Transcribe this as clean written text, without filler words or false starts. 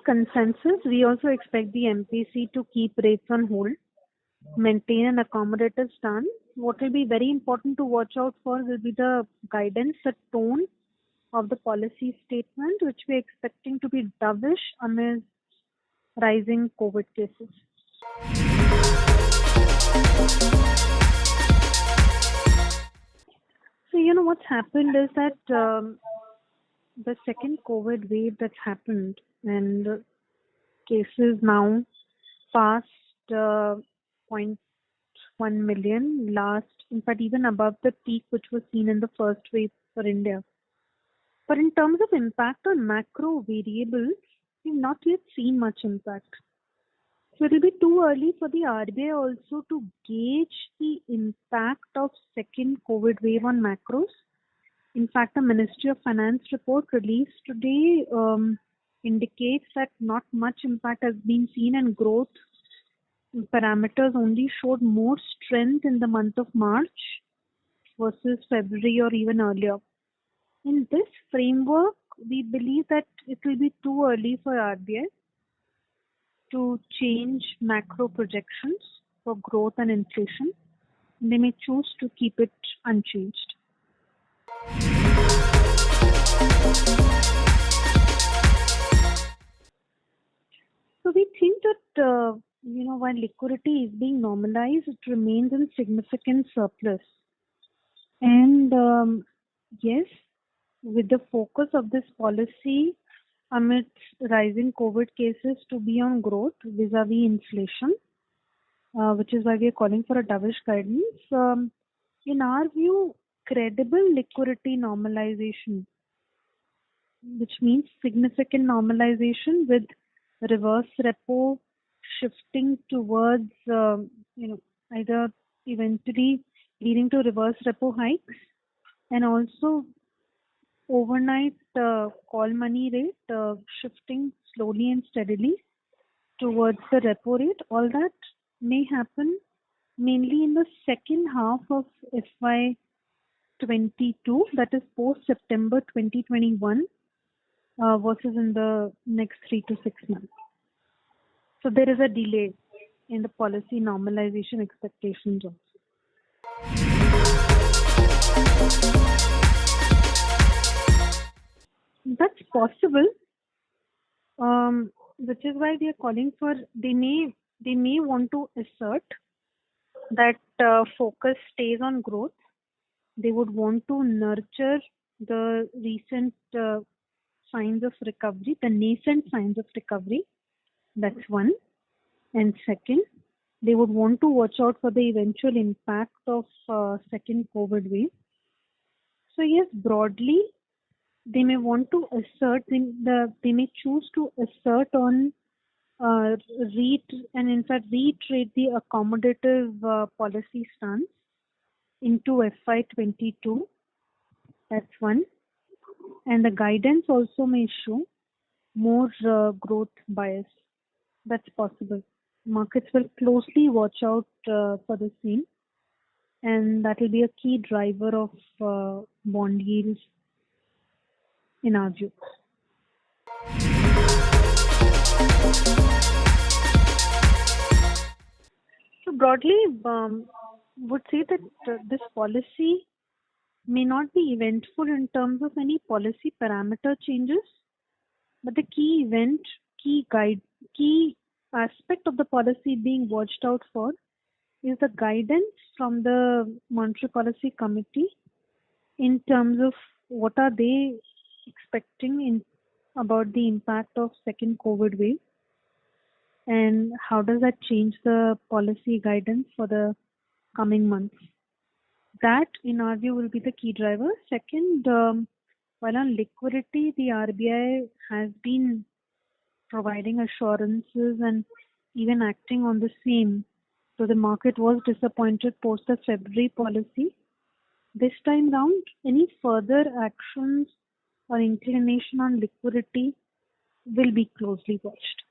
consensus, we also expect the MPC to keep rates on hold, maintain an accommodative stance. What will be very important to watch out for will be the guidance, the tone of the policy statement, which we are expecting to be dovish amid rising COVID cases. So, what's happened is that the second COVID wave that's happened, and cases now past 0.1 million, in fact, even above the peak which was seen in the first wave for India. But in terms of impact on macro variables, we've not yet seen much impact. So it will be too early for the RBI also to gauge the impact of second COVID wave on macros. In fact, the Ministry of Finance report released today indicates that not much impact has been seen, and growth parameters only showed more strength in the month of March versus February or even earlier. In this framework, we believe that it will be too early for RBI to change macro projections for growth and inflation. They may choose to keep it unchanged. So we think that while liquidity is being normalized, it remains in significant surplus. And yes, with the focus of this policy amidst rising COVID cases to be on growth vis-a-vis inflation, which is why we are calling for a dovish guidance. In our view, credible liquidity normalization, which means significant normalization with reverse repo shifting towards, either eventually leading to reverse repo hikes, and also overnight call money rate shifting slowly and steadily towards the repo rate. All that may happen mainly in the second half of FY22, that is post September 2021, versus in the next 3 to 6 months. So there is a delay in the policy normalization expectations also. That's possible, which is why we are calling for, they may want to assert that focus stays on growth. They would want to nurture the recent signs of recovery, the nascent signs of recovery. That's one. And second, they would want to watch out for the eventual impact of second COVID wave. So yes, broadly, they may want to assert, they may choose to assert on and in fact reiterate the accommodative policy stance into FY22. That's one. And the guidance also may show more growth bias. That's possible. Markets will closely watch out for the same, and that will be a key driver of bond yields in our view. So broadly, would say that this policy may not be eventful in terms of any policy parameter changes, but the key aspect of the policy being watched out for is the guidance from the Monetary Policy Committee in terms of what are they expecting about the impact of second COVID wave, and how does that change the policy guidance for the coming months. That, in our view, will be the key driver. Second, while on liquidity, the RBI has been providing assurances and even acting on the same. So the market was disappointed post the February policy. This time round, any further actions or inclination on liquidity will be closely watched.